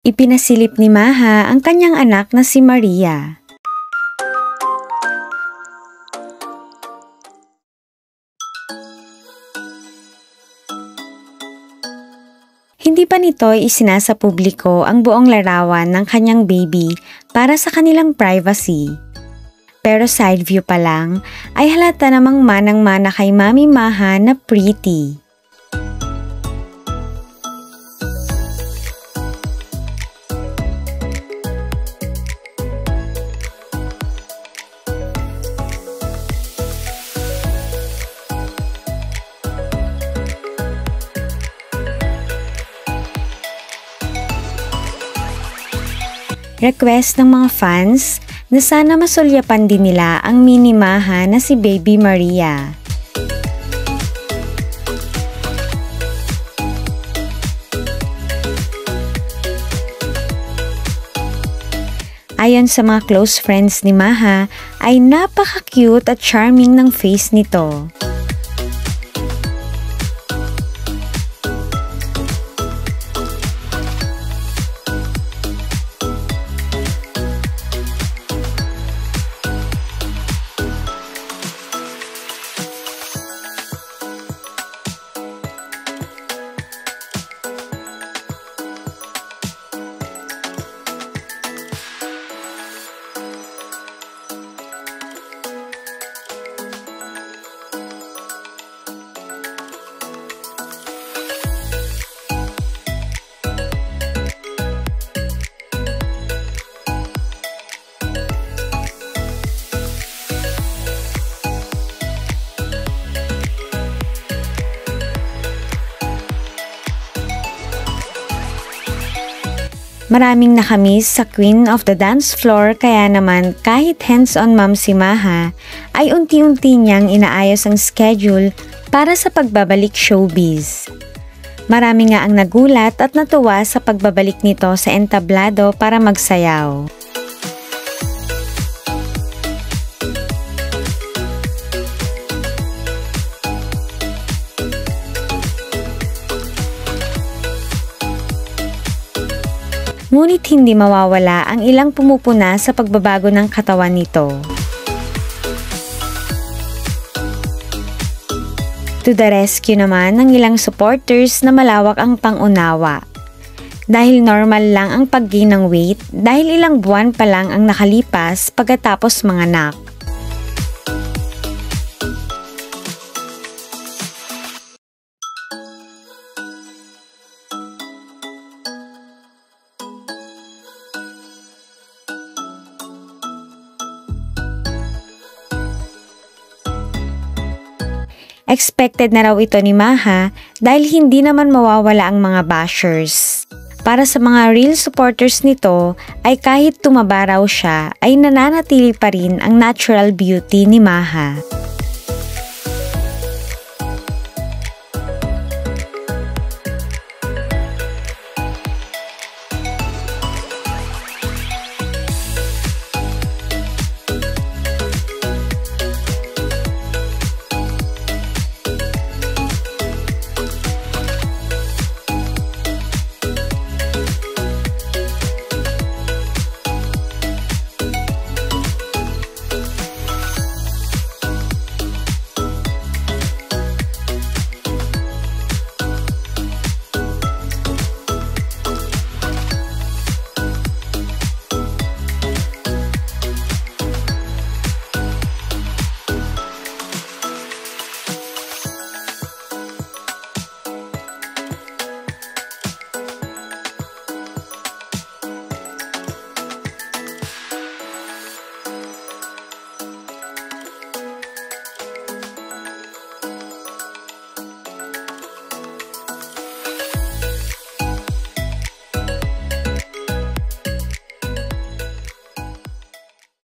Ipinasilip ni Maha ang kanyang anak na si Maria. Hindi pa nito isinasa publiko ang buong larawan ng kanyang baby para sa kanilang privacy. Pero side view pa lang ay halata namang manang-mana kay Mami Maha na pretty. Request ng mga fans na sana masulyapan din nila ang mini Maha na si Baby Maria. Ayon sa mga close friends ni Maha ay napaka-cute at charming ng face nito. Maraming nakamiss sa Queen of the Dance Floor kaya naman kahit hands-on mom si Maha ay unti-unti niyang inaayos ang schedule para sa pagbabalik showbiz. Marami nga ang nagulat at natuwa sa pagbabalik nito sa entablado para magsayaw. Ngunit hindi mawawala ang ilang pumupuna sa pagbabago ng katawan nito. To the rescue naman ng ilang supporters na malawak ang pangunawa. Dahil normal lang ang pag-gain ng weight dahil ilang buwan pa lang ang nakalipas pagkatapos manganak. Expected na raw ito ni Maha dahil hindi naman mawawala ang mga bashers. Para sa mga real supporters nito ay kahit tumaba raw siya ay nananatili pa rin ang natural beauty ni Maha.